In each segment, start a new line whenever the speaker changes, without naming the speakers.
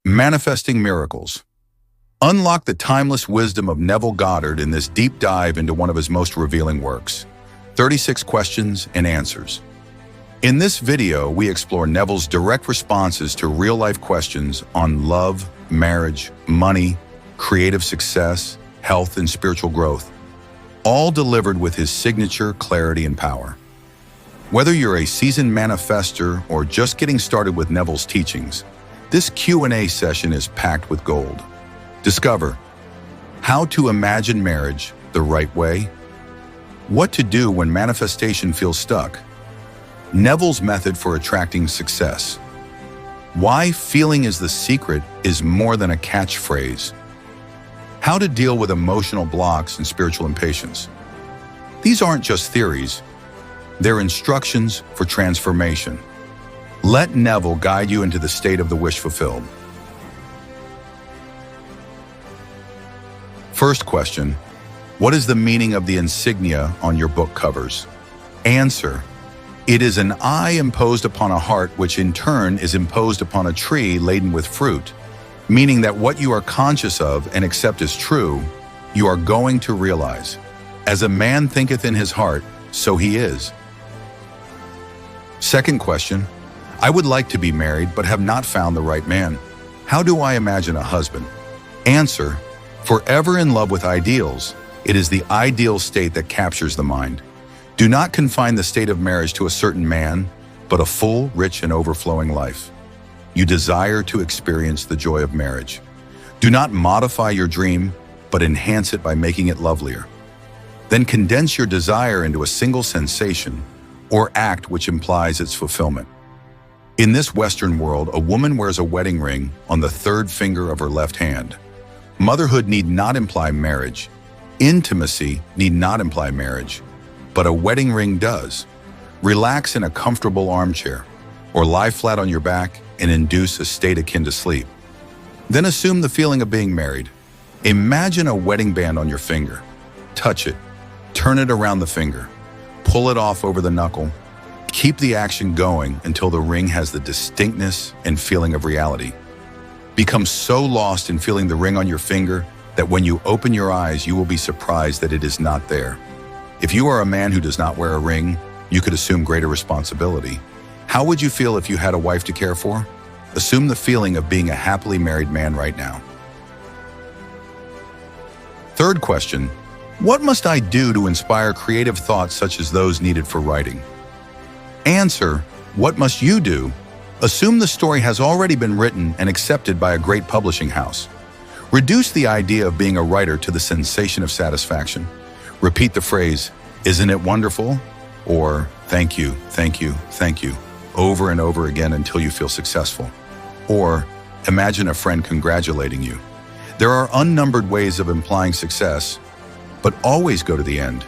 Manifesting Miracles. Unlock the timeless wisdom of Neville Goddard in this deep dive into one of his most revealing works, 36 Questions and Answers. In this video, we explore Neville's direct responses to real-life questions on love, marriage, money, creative success, health, and spiritual growth, all delivered with his signature clarity and power. Whether you're a seasoned manifestor or just getting started with Neville's teachings, this Q&A session is packed with gold. Discover how to imagine marriage the right way, what to do when manifestation feels stuck, Neville's method for attracting success, why feeling is the secret is more than a catchphrase, how to deal with emotional blocks and spiritual impatience. These aren't just theories, they're instructions for transformation. Let Neville guide you into the state of the wish fulfilled. First question, what is the meaning of the insignia on your book covers? Answer, it is an eye imposed upon a heart which in turn is imposed upon a tree laden with fruit, meaning that what you are conscious of and accept as true, you are going to realize. As a man thinketh in his heart, so he is. Second question, I would like to be married but have not found the right man. How do I imagine a husband? Answer, forever in love with ideals, it is the ideal state that captures the mind. Do not confine the state of marriage to a certain man, but a full, rich, and overflowing life. You desire to experience the joy of marriage. Do not modify your dream, but enhance it by making it lovelier. Then condense your desire into a single sensation or act which implies its fulfillment. In this Western world, a woman wears a wedding ring on the third finger of her left hand. Motherhood need not imply marriage. Intimacy need not imply marriage, but a wedding ring does. Relax in a comfortable armchair or lie flat on your back and induce a state akin to sleep. Then assume the feeling of being married. Imagine a wedding band on your finger. Touch it, turn it around the finger, pull it off over the knuckle. Keep the action going until the ring has the distinctness and feeling of reality. Become so lost in feeling the ring on your finger that when you open your eyes, you will be surprised that it is not there. If you are a man who does not wear a ring, you could assume greater responsibility. How would you feel if you had a wife to care for? Assume the feeling of being a happily married man right now. Third question, what must I do to inspire creative thoughts such as those needed for writing? Answer, what must you do? Assume the story has already been written and accepted by a great publishing house. Reduce the idea of being a writer to the sensation of satisfaction. Repeat the phrase, isn't it wonderful? Or thank you, thank you, thank you, over and over again until you feel successful. Or imagine a friend congratulating you. There are unnumbered ways of implying success, but always go to the end.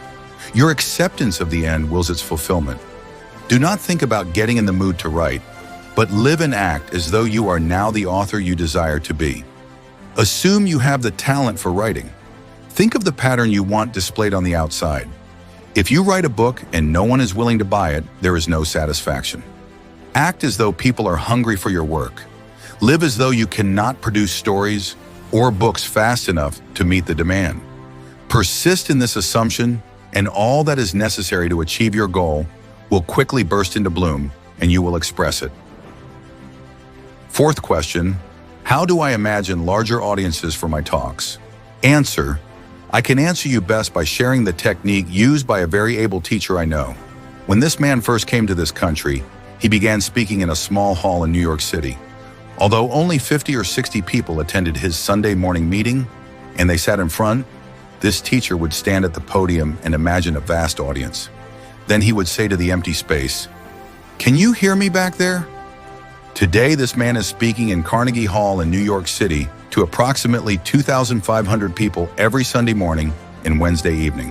Your acceptance of the end wills its fulfillment. Do not think about getting in the mood to write, but live and act as though you are now the author you desire to be. Assume you have the talent for writing. Think of the pattern you want displayed on the outside. If you write a book and no one is willing to buy it, there is no satisfaction. Act as though people are hungry for your work. Live as though you cannot produce stories or books fast enough to meet the demand. Persist in this assumption, and all that is necessary to achieve your goal will quickly burst into bloom, and you will express it. Fourth question, how do I imagine larger audiences for my talks? Answer, I can answer you best by sharing the technique used by a very able teacher I know. When this man first came to this country, he began speaking in a small hall in New York City. Although only 50 or 60 people attended his Sunday morning meeting, and they sat in front, this teacher would stand at the podium and imagine a vast audience. Then he would say to the empty space, "Can you hear me back there?" Today, this man is speaking in Carnegie Hall in New York City to approximately 2,500 people every Sunday morning and Wednesday evening.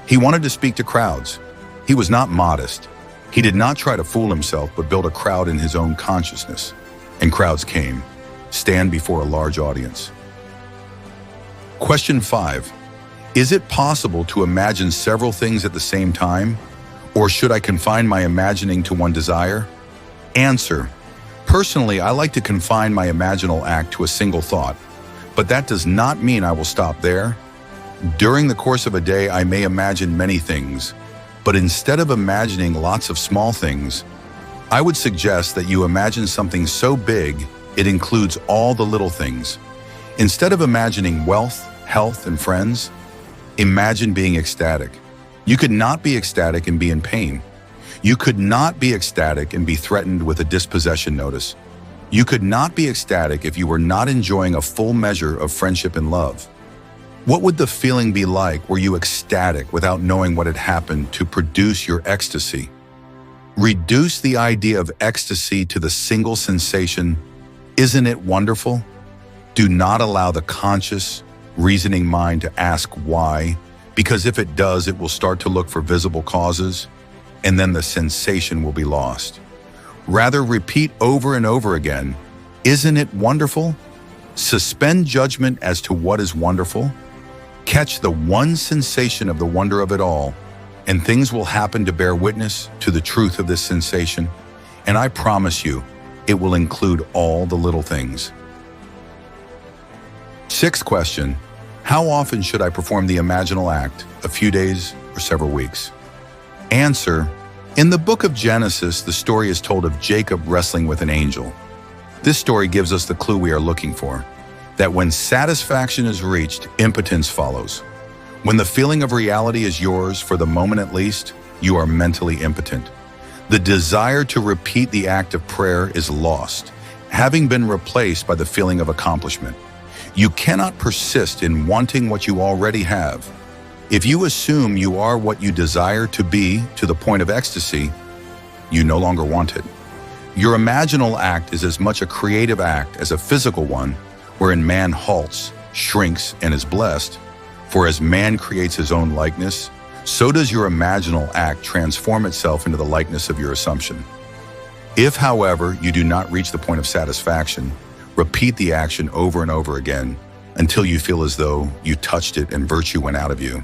He wanted to speak to crowds. He was not modest. He did not try to fool himself, but build a crowd in his own consciousness. And crowds came, stand before a large audience. Question 5. Is it possible to imagine several things at the same time? Or should I confine my imagining to one desire? Answer. Personally, I like to confine my imaginal act to a single thought, but that does not mean I will stop there. During the course of a day, I may imagine many things, but instead of imagining lots of small things, I would suggest that you imagine something so big it includes all the little things. Instead of imagining wealth, health, and friends, imagine being ecstatic. You could not be ecstatic and be in pain. You could not be ecstatic and be threatened with a dispossession notice. You could not be ecstatic if you were not enjoying a full measure of friendship and love. What would the feeling be like were you ecstatic without knowing what had happened to produce your ecstasy? Reduce the idea of ecstasy to the single sensation. Isn't it wonderful? Do not allow the conscious, reasoning mind to ask why, because if it does, it will start to look for visible causes, and then the sensation will be lost. Rather, repeat over and over again, isn't it wonderful? Suspend judgment as to what is wonderful. Catch the one sensation of the wonder of it all, and things will happen to bear witness to the truth of this sensation, and I promise you, it will include all the little things. Sixth question, how often should I perform the imaginal act? A few days or several weeks? Answer, in the book of Genesis, the story is told of Jacob wrestling with an angel. This story gives us the clue we are looking for, that when satisfaction is reached, impotence follows. When the feeling of reality is yours, for the moment at least, you are mentally impotent. The desire to repeat the act of prayer is lost, having been replaced by the feeling of accomplishment. You cannot persist in wanting what you already have. If you assume you are what you desire to be to the point of ecstasy, you no longer want it. Your imaginal act is as much a creative act as a physical one, wherein man halts, shrinks, and is blessed. For as man creates his own likeness, so does your imaginal act transform itself into the likeness of your assumption. If, however, you do not reach the point of satisfaction, repeat the action over and over again until you feel as though you touched it and virtue went out of you.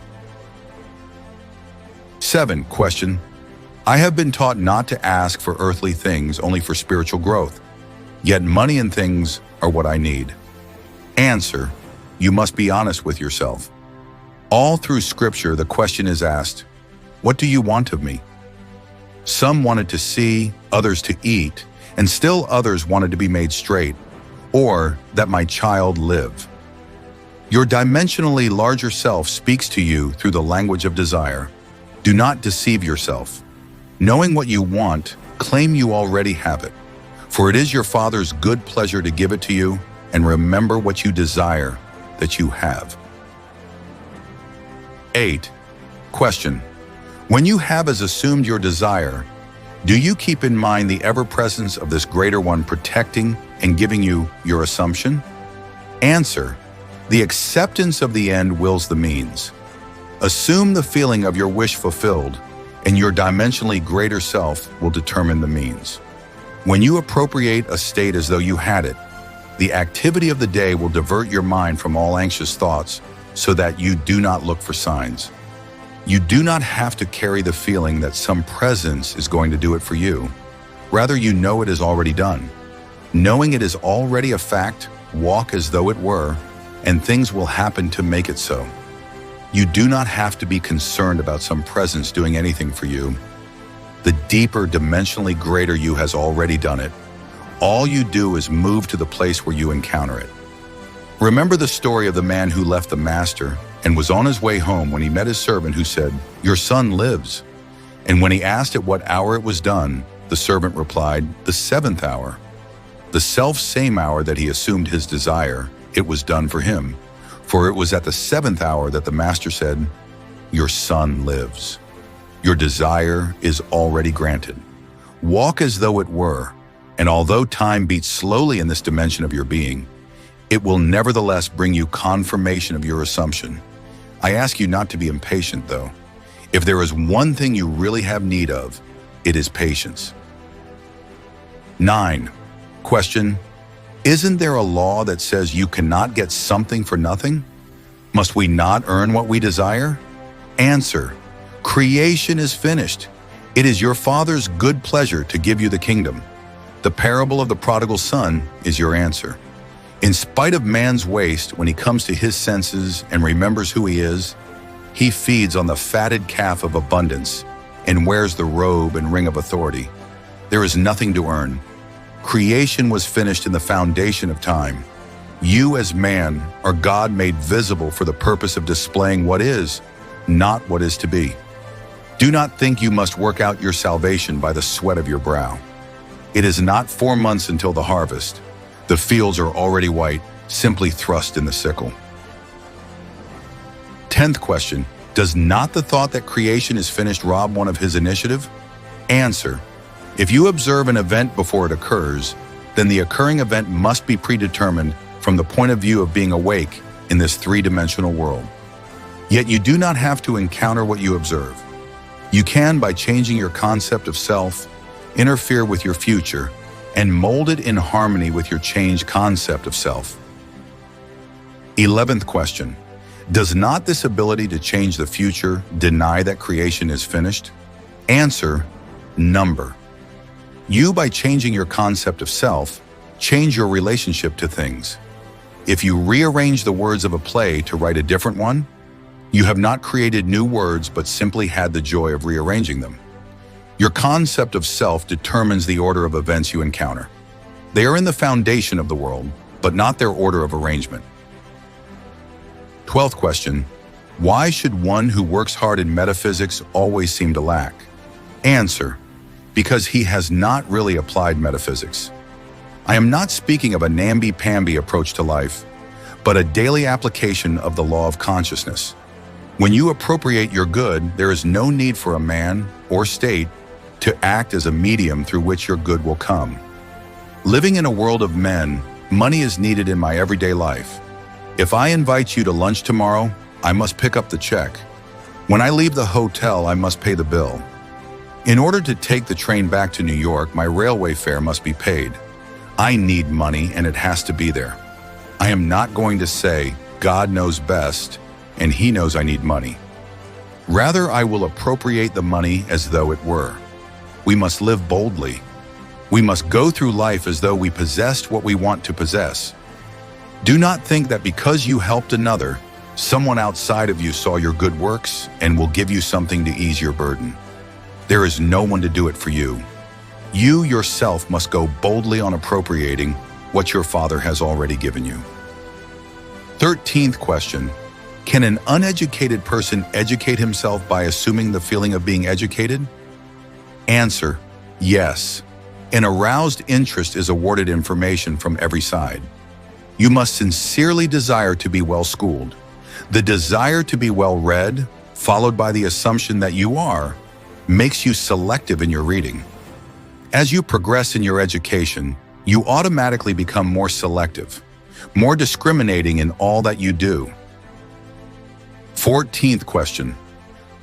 7. Question, I have been taught not to ask for earthly things, only for spiritual growth. Yet money and things are what I need. Answer, you must be honest with yourself. All through Scripture, the question is asked, what do you want of me? Some wanted to see, others to eat, and still others wanted to be made straight, or that my child live. Your dimensionally larger self speaks to you through the language of desire. Do not deceive yourself. Knowing what you want, claim you already have it, for it is your Father's good pleasure to give it to you, and remember what you desire that you have. 8. Question, when you have as assumed your desire, do you keep in mind the ever-presence of this greater one protecting and giving you your assumption? Answer, the acceptance of the end wills the means. Assume the feeling of your wish fulfilled, and your dimensionally greater self will determine the means. When you appropriate a state as though you had it, the activity of the day will divert your mind from all anxious thoughts so that you do not look for signs. You do not have to carry the feeling that some presence is going to do it for you. Rather, you know it is already done. Knowing it is already a fact, walk as though it were, and things will happen to make it so. You do not have to be concerned about some presence doing anything for you. The deeper, dimensionally greater you has already done it. All you do is move to the place where you encounter it. Remember the story of the man who left the master and was on his way home when he met his servant who said, "Your son lives." And when he asked at what hour it was done, the servant replied, "The 7th hour." The self-same hour that he assumed his desire, it was done for him. For it was at the 7th hour that the master said, "Your son lives." Your desire is already granted. Walk as though it were, and although time beats slowly in this dimension of your being, it will nevertheless bring you confirmation of your assumption. I ask you not to be impatient, though. If there is one thing you really have need of, it is patience. 9. Question, isn't there a law that says you cannot get something for nothing? Must we not earn what we desire? Answer, creation is finished. It is your Father's good pleasure to give you the kingdom. The parable of the prodigal son is your answer. In spite of man's waste, when he comes to his senses and remembers who he is, he feeds on the fatted calf of abundance and wears the robe and ring of authority. There is nothing to earn. Creation was finished in the foundation of time. You as man are God made visible for the purpose of displaying what is, not what is to be. Do not think you must work out your salvation by the sweat of your brow. It is not 4 months until the harvest. The fields are already white, simply thrust in the sickle. 10th question, does not the thought that creation is finished rob one of his initiative? Answer, if you observe an event before it occurs, then the occurring event must be predetermined from the point of view of being awake in this three-dimensional world. Yet you do not have to encounter what you observe. You can, by changing your concept of self, interfere with your future and mold it in harmony with your changed concept of self. 11th question, does not this ability to change the future deny that creation is finished? Answer, number. You, by changing your concept of self, change your relationship to things. If you rearrange the words of a play to write a different one, you have not created new words but simply had the joy of rearranging them. Your concept of self determines the order of events you encounter. They are in the foundation of the world, but not their order of arrangement. 12th question, why should one who works hard in metaphysics always seem to lack? Answer, because he has not really applied metaphysics. I am not speaking of a namby-pamby approach to life, but a daily application of the law of consciousness. When you appropriate your good, there is no need for a man or state to act as a medium through which your good will come. Living in a world of men, money is needed in my everyday life. If I invite you to lunch tomorrow, I must pick up the check. When I leave the hotel, I must pay the bill. In order to take the train back to New York, my railway fare must be paid. I need money and it has to be there. I am not going to say, God knows best and he knows I need money. Rather, I will appropriate the money as though it were. We must live boldly. We must go through life as though we possessed what we want to possess. Do not think that because you helped another, someone outside of you saw your good works and will give you something to ease your burden. There is no one to do it for you. You yourself must go boldly on appropriating what your Father has already given you. 13th question, can an uneducated person educate himself by assuming the feeling of being educated? Answer, yes. An aroused interest is awarded information from every side. You must sincerely desire to be well-schooled. The desire to be well-read, followed by the assumption that you are, makes you selective in your reading. As you progress in your education, you automatically become more selective, more discriminating in all that you do. 14th question,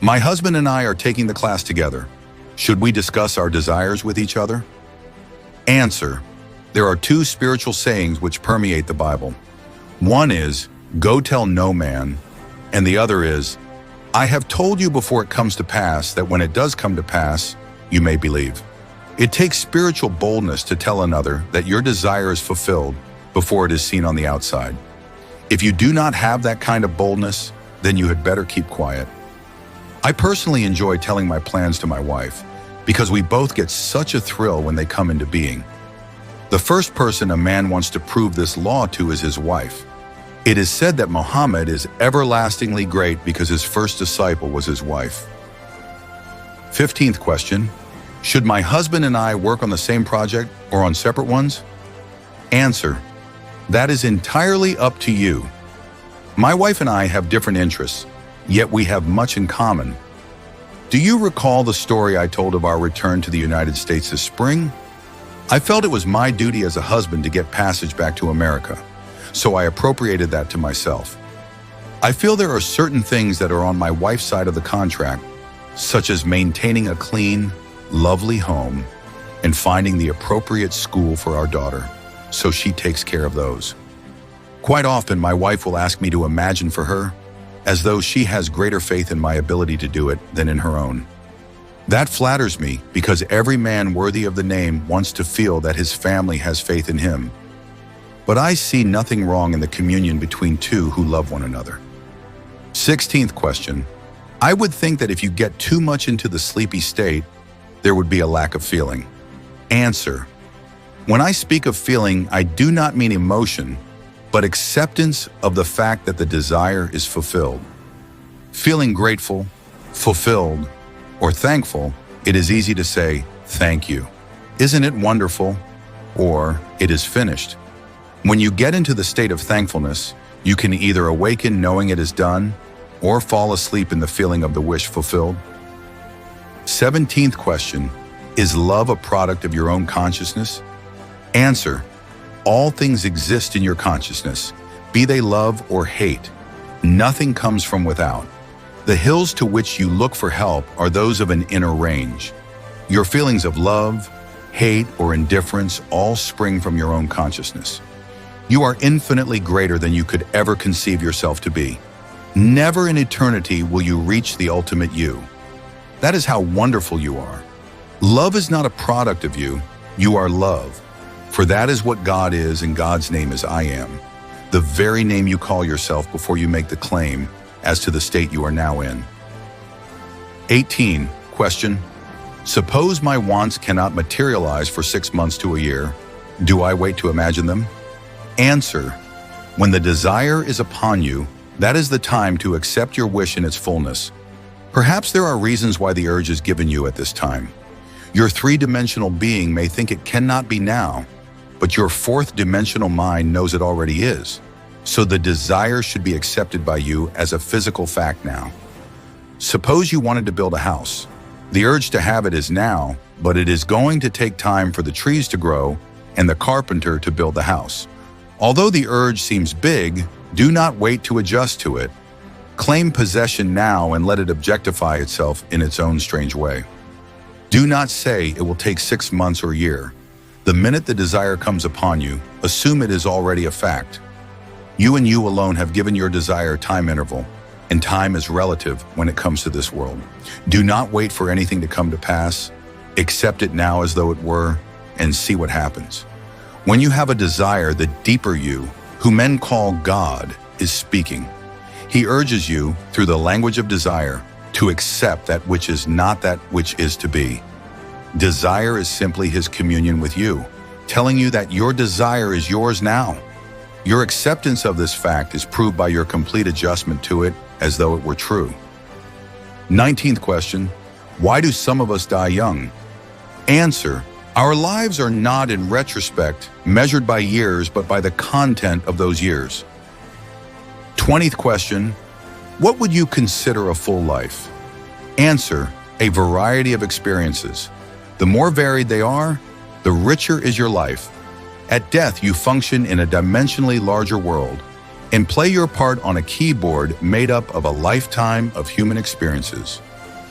my husband and I are taking the class together. Should we discuss our desires with each other? Answer, there are 2 spiritual sayings which permeate the Bible. One is, go tell no man, and the other is, I have told you before it comes to pass that when it does come to pass, you may believe. It takes spiritual boldness to tell another that your desire is fulfilled before it is seen on the outside. If you do not have that kind of boldness, then you had better keep quiet. I personally enjoy telling my plans to my wife because we both get such a thrill when they come into being. The first person a man wants to prove this law to is his wife. It is said that Muhammad is everlastingly great because his first disciple was his wife. 15th question, should my husband and I work on the same project or on separate ones? Answer, that is entirely up to you. My wife and I have different interests, yet we have much in common. Do you recall the story I told of our return to the United States this spring? I felt it was my duty as a husband to get passage back to America, so I appropriated that to myself. I feel there are certain things that are on my wife's side of the contract, such as maintaining a clean, lovely home and finding the appropriate school for our daughter, so she takes care of those. Quite often, my wife will ask me to imagine for her, as though she has greater faith in my ability to do it than in her own. That flatters me because every man worthy of the name wants to feel that his family has faith in him. But I see nothing wrong in the communion between two who love one another. 16th question. I would think that if you get too much into the sleepy state, there would be a lack of feeling. Answer. When I speak of feeling, I do not mean emotion, but acceptance of the fact that the desire is fulfilled. Feeling grateful, fulfilled, or thankful, it is easy to say, thank you. Isn't it wonderful? Or, it is finished. When you get into the state of thankfulness, you can either awaken knowing it is done, or fall asleep in the feeling of the wish fulfilled. 17th question. Is love a product of your own consciousness? Answer. All things exist in your consciousness, be they love or hate. Nothing comes from without. The hills to which you look for help are those of an inner range. Your feelings of love, hate, or indifference all spring from your own consciousness. You are infinitely greater than you could ever conceive yourself to be. Never in eternity will you reach the ultimate you. That is how wonderful you are. Love is not a product of you, you are love. For that is what God is, and God's name is I am, the very name you call yourself before you make the claim as to the state you are now in. 18. Question. Suppose my wants cannot materialize for 6 months to a year. Do I wait to imagine them? Answer. When the desire is upon you, that is the time to accept your wish in its fullness. Perhaps there are reasons why the urge is given you at this time. Your three-dimensional being may think it cannot be now, but your fourth-dimensional mind knows it already is. So the desire should be accepted by you as a physical fact now. Suppose you wanted to build a house. The urge to have it is now, but it is going to take time for the trees to grow and the carpenter to build the house. Although the urge seems big, do not wait to adjust to it. Claim possession now and let it objectify itself in its own strange way. Do not say it will take 6 months or a year. The minute the desire comes upon you, assume it is already a fact. You and you alone have given your desire time interval, and time is relative when it comes to this world. Do not wait for anything to come to pass. Accept it now as though it were, and see what happens. When you have a desire, the deeper you, who men call God, is speaking. He urges you, through the language of desire, to accept that which is not that which is to be. Desire is simply his communion with you, telling you that your desire is yours now. Your acceptance of this fact is proved by your complete adjustment to it as though it were true. 19th question. Why do some of us die young? Answer. Our lives are not in retrospect measured by years, but by the content of those years. 20th question. What would you consider a full life? Answer. A variety of experiences. The more varied they are, the richer is your life. At death, you function in a dimensionally larger world and play your part on a keyboard made up of a lifetime of human experiences.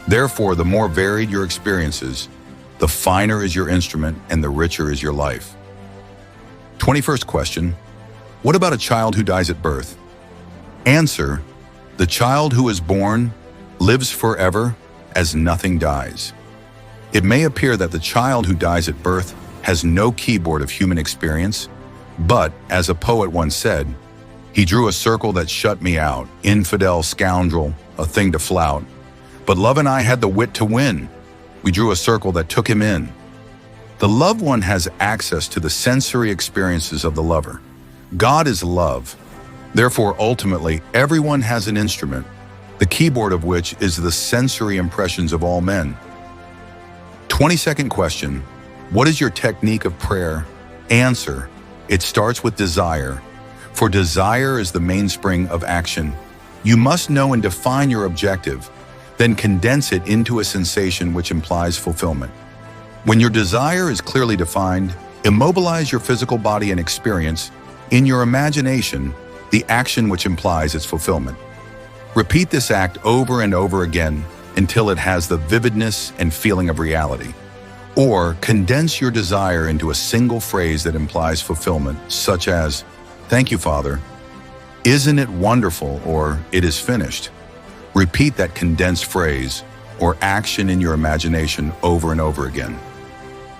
Therefore, the more varied your experiences, the finer is your instrument and the richer is your life. 21st question. What about a child who dies at birth? Answer. The child who is born lives forever as nothing dies. It may appear that the child who dies at birth has no keyboard of human experience, but, as a poet once said, he drew a circle that shut me out, infidel, scoundrel, a thing to flout. But love and I had the wit to win. We drew a circle that took him in. The loved one has access to the sensory experiences of the lover. God is love. Therefore, ultimately, everyone has an instrument, the keyboard of which is the sensory impressions of all men. 22nd question. What is your technique of prayer? Answer. It starts with desire. For desire is the mainspring of action. You must know and define your objective, then condense it into a sensation which implies fulfillment. When your desire is clearly defined, immobilize your physical body and experience, in your imagination, the action which implies its fulfillment. Repeat this act over and over again until it has the vividness and feeling of reality. Or condense your desire into a single phrase that implies fulfillment, such as, "Thank you, Father," "Isn't it wonderful?" or "It is finished." Repeat that condensed phrase, or action in your imagination over and over again.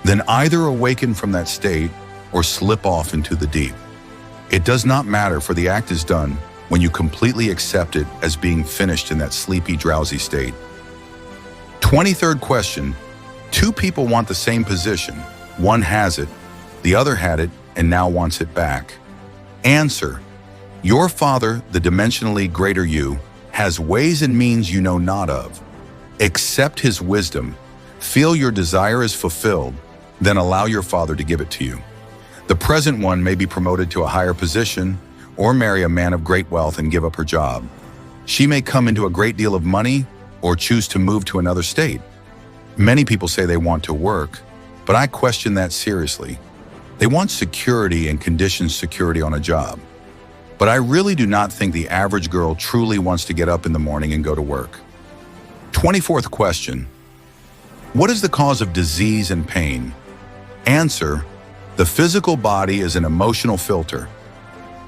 Then either awaken from that state or slip off into the deep. It does not matter, for the act is done when you completely accept it as being finished in that sleepy, drowsy state. 23rd question. Two people want the same position. One has it, the other had it, and now wants it back. Answer. Your Father, the dimensionally greater you, has ways and means you know not of. Accept His wisdom, feel your desire is fulfilled, then allow your Father to give it to you. The present one may be promoted to a higher position or marry a man of great wealth and give up her job. She may come into a great deal of money or choose to move to another state. Many people say they want to work, but I question that seriously. They want security and conditioned security on a job. But I really do not think the average girl truly wants to get up in the morning and go to work. 24th question. What is the cause of disease and pain? Answer. The physical body is an emotional filter.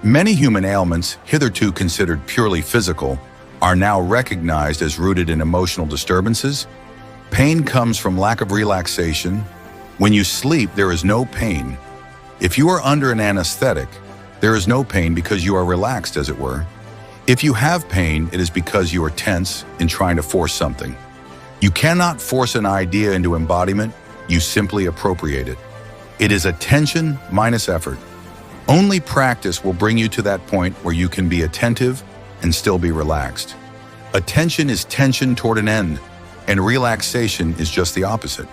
Many human ailments, hitherto considered purely physical, are now recognized as rooted in emotional disturbances. Pain comes from lack of relaxation. When you sleep, there is no pain. If you are under an anesthetic, there is no pain because you are relaxed, as it were. If you have pain, it is because you are tense in trying to force something. You cannot force an idea into embodiment, you simply appropriate it. It is attention minus effort. Only practice will bring you to that point where you can be attentive and still be relaxed. Attention is tension toward an end, and relaxation is just the opposite.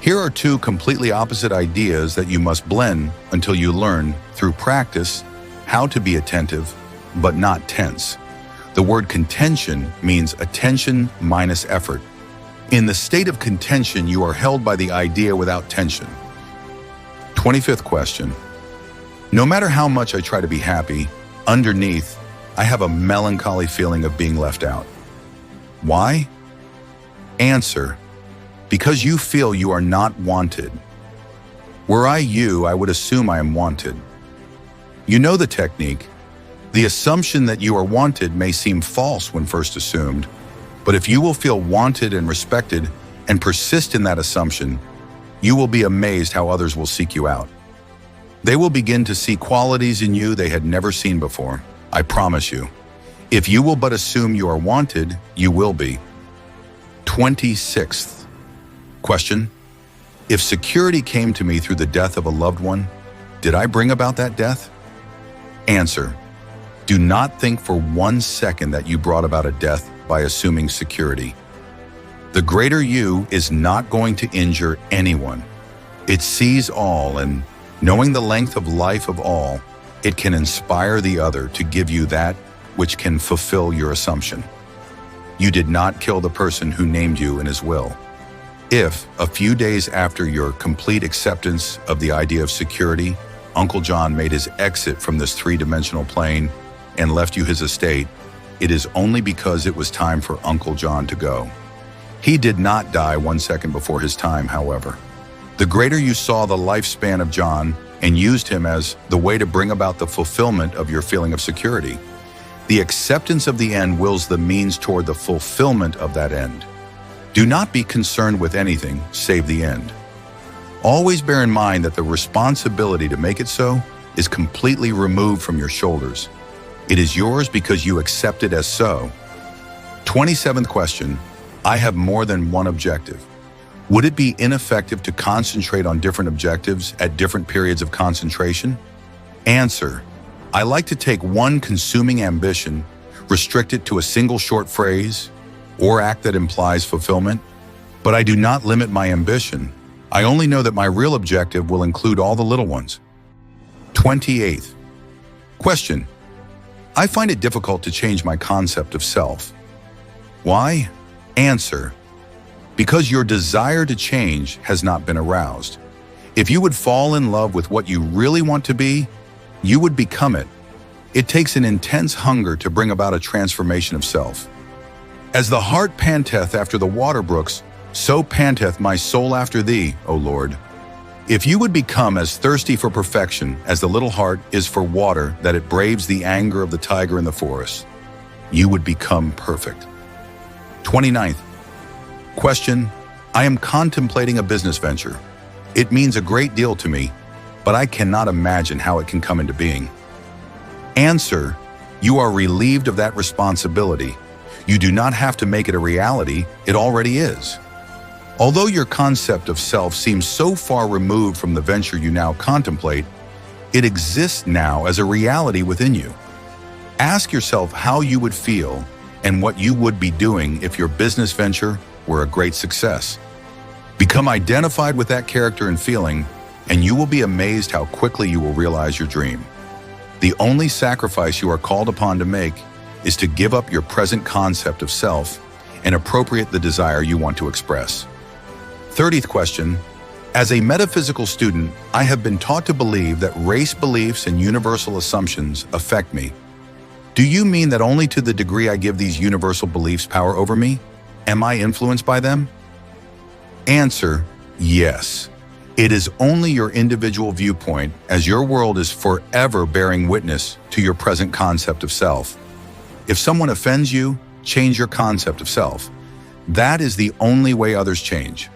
Here are two completely opposite ideas that you must blend until you learn, through practice, how to be attentive, but not tense. The word contention means attention minus effort. In the state of contention, you are held by the idea without tension. 25th question. No matter how much I try to be happy, underneath, I have a melancholy feeling of being left out. Why? Answer. Because you feel you are not wanted. Were I you, I would assume I am wanted. You know the technique. The assumption that you are wanted may seem false when first assumed, but if you will feel wanted and respected and persist in that assumption, you will be amazed how others will seek you out. They will begin to see qualities in you they had never seen before. I promise you. If you will but assume you are wanted, you will be. 26th question. If security came to me through the death of a loved one, did I bring about that death? Answer. Do not think for 1 second that you brought about a death by assuming security. The greater you is not going to injure anyone. It sees all, and knowing the length of life of all, it can inspire the other to give you that which can fulfill your assumption. You did not kill the person who named you in his will. If, a few days after your complete acceptance of the idea of security, Uncle John made his exit from this three-dimensional plane and left you his estate, it is only because it was time for Uncle John to go. He did not die 1 second before his time, however. The greater you saw the lifespan of John and used him as the way to bring about the fulfillment of your feeling of security. The acceptance of the end wills the means toward the fulfillment of that end. Do not be concerned with anything save the end. Always bear in mind that the responsibility to make it so is completely removed from your shoulders. It is yours because you accept it as so. 27th question. I have more than one objective. Would it be ineffective to concentrate on different objectives at different periods of concentration? Answer. I like to take one consuming ambition, restrict it to a single short phrase or act that implies fulfillment, but I do not limit my ambition. I only know that my real objective will include all the little ones. 28th question. I find it difficult to change my concept of self. Why? Answer. Because your desire to change has not been aroused. If you would fall in love with what you really want to be, you would become it. It takes an intense hunger to bring about a transformation of self. As the hart panteth after the water brooks, so panteth my soul after thee, O Lord. If you would become as thirsty for perfection as the little hart is for water that it braves the anger of the tiger in the forest, you would become perfect. 29th Question: I am contemplating a business venture. It means a great deal to me, but I cannot imagine how it can come into being. Answer: you are relieved of that responsibility. You do not have to make it a reality, it already is. Although your concept of self seems so far removed from the venture you now contemplate, it exists now as a reality within you. Ask yourself how you would feel and what you would be doing if your business venture were a great success. Become identified with that character and feeling, and you will be amazed how quickly you will realize your dream. The only sacrifice you are called upon to make is to give up your present concept of self and appropriate the desire you want to express. 30th question: as a metaphysical student, I have been taught to believe that race beliefs and universal assumptions affect me. Do you mean that only to the degree I give these universal beliefs power over me? Am I influenced by them? Answer: yes. It is only your individual viewpoint, as your world is forever bearing witness to your present concept of self. If someone offends you, change your concept of self. That is the only way others change.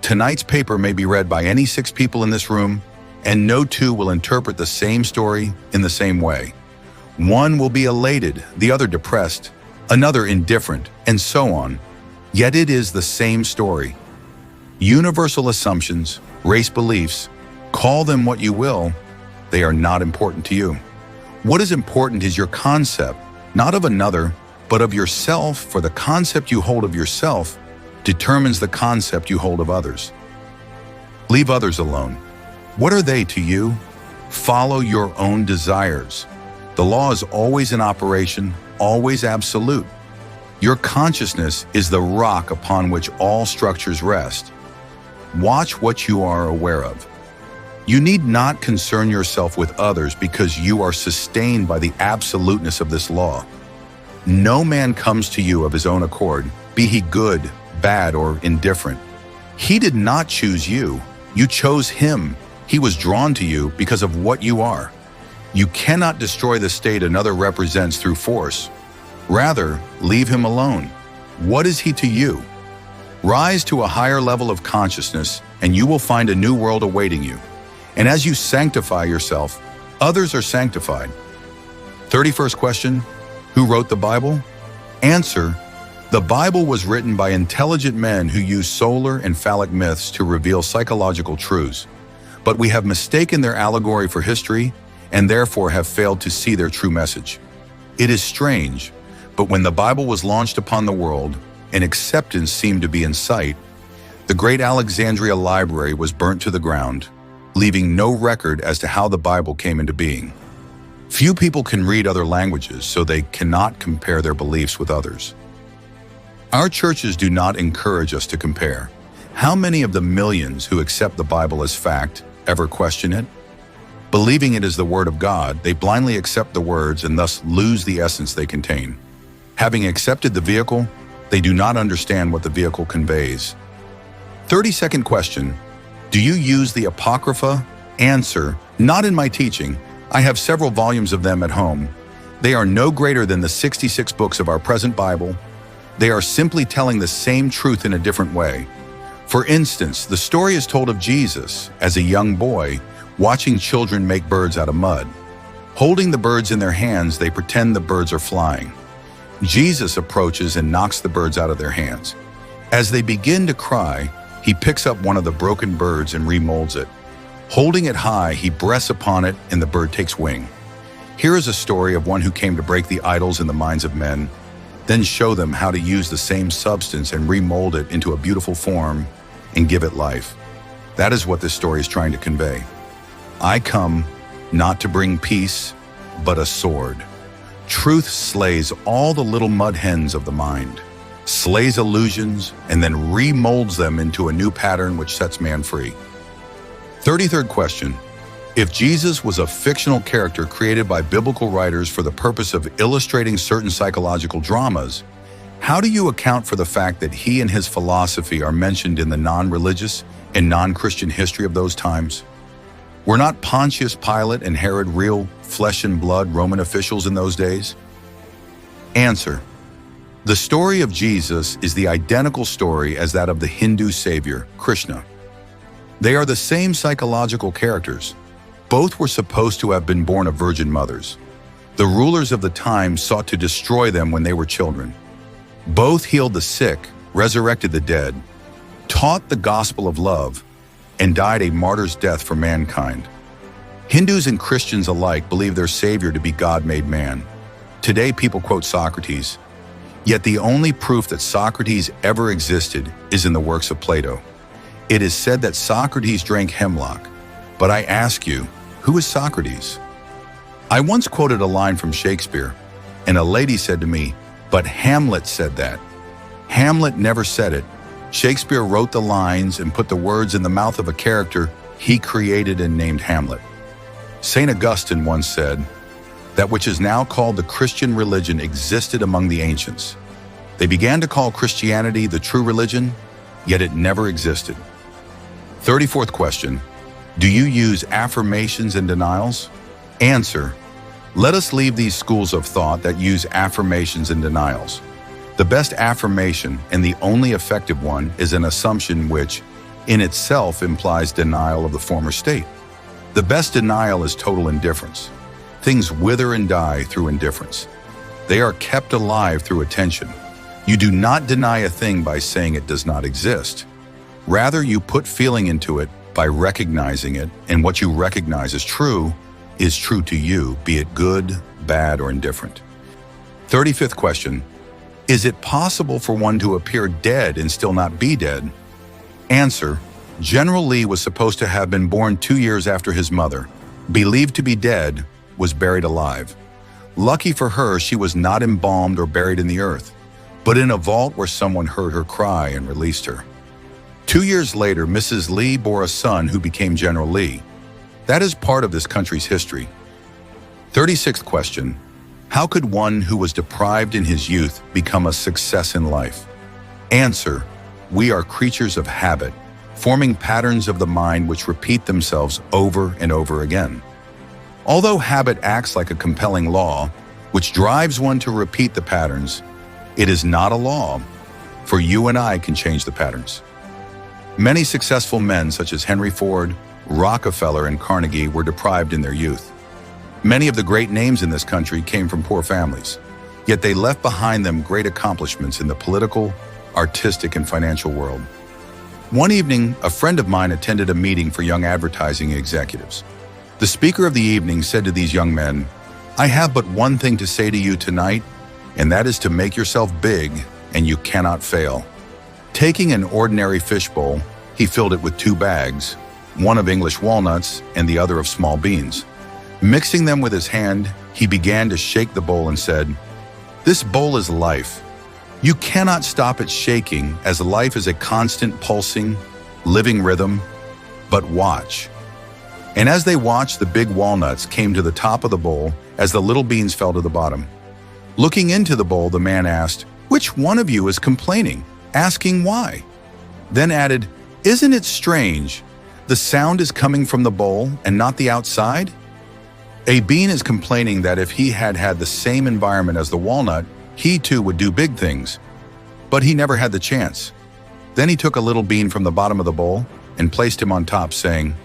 Tonight's paper may be read by any 6 people in this room, and no 2 will interpret the same story in the same way. One will be elated, the other depressed, another indifferent, and so on. Yet it is the same story. Universal assumptions, race beliefs, call them what you will, they are not important to you. What is important is your concept, not of another, but of yourself, for the concept you hold of yourself determines the concept you hold of others. Leave others alone. What are they to you? Follow your own desires. The law is always in operation, always absolute. Your consciousness is the rock upon which all structures rest. Watch what you are aware of. You need not concern yourself with others because you are sustained by the absoluteness of this law. No man comes to you of his own accord, be he good, bad, or indifferent. He did not choose you. You chose him. He was drawn to you because of what you are. You cannot destroy the state another represents through force. Rather, leave him alone. What is he to you? Rise to a higher level of consciousness, and you will find a new world awaiting you. And as you sanctify yourself, others are sanctified. 31st question: who wrote the Bible? Answer: the Bible was written by intelligent men who used solar and phallic myths to reveal psychological truths. But we have mistaken their allegory for history and therefore have failed to see their true message. It is strange, but when the Bible was launched upon the world and acceptance seemed to be in sight, the great Alexandria Library was burnt to the ground, leaving no record as to how the Bible came into being. Few people can read other languages, so they cannot compare their beliefs with others. Our churches do not encourage us to compare. How many of the millions who accept the Bible as fact ever question it? Believing it is the Word of God, they blindly accept the words and thus lose the essence they contain. Having accepted the vehicle, they do not understand what the vehicle conveys. 32nd question: do you use the Apocrypha? Answer: not in my teaching. I have several volumes of them at home. They are no greater than the 66 books of our present Bible. They are simply telling the same truth in a different way. For instance, the story is told of Jesus, as a young boy, watching children make birds out of mud. Holding the birds in their hands, they pretend the birds are flying. Jesus approaches and knocks the birds out of their hands. As they begin to cry, he picks up one of the broken birds and remolds it. Holding it high, he breaths upon it and the bird takes wing. Here is a story of one who came to break the idols in the minds of men, then show them how to use the same substance and remold it into a beautiful form and give it life. That is what this story is trying to convey. I come not to bring peace, but a sword. Truth slays all the little mud hens of the mind, slays illusions, and then remolds them into a new pattern which sets man free. 33rd question: if Jesus was a fictional character created by biblical writers for the purpose of illustrating certain psychological dramas, how do you account for the fact that he and his philosophy are mentioned in the non-religious and non-Christian history of those times? Were not Pontius Pilate and Herod real flesh and blood Roman officials in those days? Answer: The story of Jesus is the identical story as that of the Hindu savior, Krishna. They are the same psychological characters. Both were supposed to have been born of virgin mothers. The rulers of the time sought to destroy them when they were children. Both healed the sick, resurrected the dead, taught the gospel of love, and died a martyr's death for mankind. Hindus and Christians alike believe their savior to be God made man. Today people quote Socrates, yet the only proof that Socrates ever existed is in the works of Plato. It is said that Socrates drank hemlock, but I ask you, who is Socrates? I once quoted a line from Shakespeare, and a lady said to me, but Hamlet said that. Hamlet never said it. Shakespeare wrote the lines and put the words in the mouth of a character he created and named Hamlet. St. Augustine once said, that which is now called the Christian religion existed among the ancients. They began to call Christianity the true religion, yet it never existed. 34th question, do you use affirmations and denials? Answer, let us leave these schools of thought that use affirmations and denials. The best affirmation and the only effective one is an assumption which, in itself, implies denial of the former state. The best denial is total indifference. Things wither and die through indifference. They are kept alive through attention. You do not deny a thing by saying it does not exist. Rather, you put feeling into it by recognizing it, and what you recognize as true is true to you, be it good, bad, or indifferent. 35th question, is it possible for one to appear dead and still not be dead? Answer, General Lee was supposed to have been born 2 years after his mother, believed to be dead, was buried alive. Lucky for her, she was not embalmed or buried in the earth, but in a vault where someone heard her cry and released her. 2 years later, Mrs. Lee bore a son who became General Lee. That is part of this country's history. 36th question, how could one who was deprived in his youth become a success in life? Answer, we are creatures of habit, forming patterns of the mind which repeat themselves over and over again. Although habit acts like a compelling law, which drives one to repeat the patterns, it is not a law, for you and I can change the patterns. Many successful men such as Henry Ford, Rockefeller, and Carnegie were deprived in their youth. Many of the great names in this country came from poor families, yet they left behind them great accomplishments in the political, artistic, and financial world. One evening, a friend of mine attended a meeting for young advertising executives. The speaker of the evening said to these young men, I have but one thing to say to you tonight, and that is to make yourself big, and you cannot fail. Taking an ordinary fishbowl, he filled it with 2 bags, one of English walnuts and the other of small beans. Mixing them with his hand, he began to shake the bowl and said, this bowl is life. You cannot stop it shaking, as life is a constant pulsing, living rhythm, but watch. And as they watched, the big walnuts came to the top of the bowl as the little beans fell to the bottom. Looking into the bowl, the man asked, which one of you is complaining, asking why? Then added, isn't it strange? The sound is coming from the bowl and not the outside? A bean is complaining that if he had had the same environment as the walnut, he too would do big things. But he never had the chance. Then he took a little bean from the bottom of the bowl and placed him on top, saying,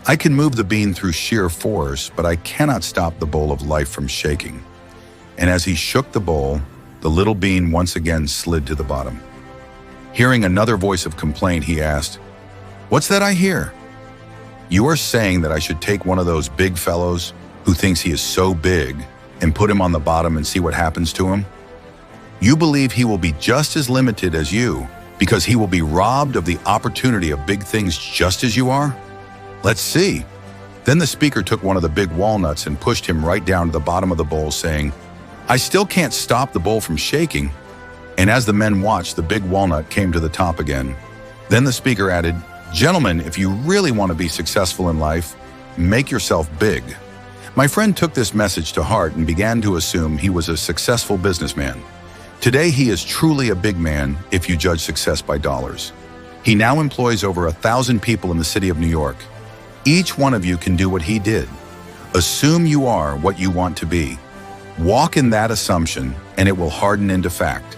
I can move the bean through sheer force, but I cannot stop the bowl of life from shaking. And as he shook the bowl, the little bean once again slid to the bottom. Hearing another voice of complaint, he asked, what's that I hear? You are saying that I should take one of those big fellows who thinks he is so big and put him on the bottom and see what happens to him? You believe he will be just as limited as you because he will be robbed of the opportunity of big things just as you are? Let's see. Then the speaker took one of the big walnuts and pushed him right down to the bottom of the bowl, saying, I still can't stop the bowl from shaking. And as the men watched, the big walnut came to the top again. Then the speaker added, gentlemen, if you really want to be successful in life, make yourself big. My friend took this message to heart and began to assume he was a successful businessman. Today, he is truly a big man if you judge success by dollars. He now employs over 1,000 people in the city of New York. Each one of you can do what he did. Assume you are what you want to be. Walk in that assumption, and it will harden into fact.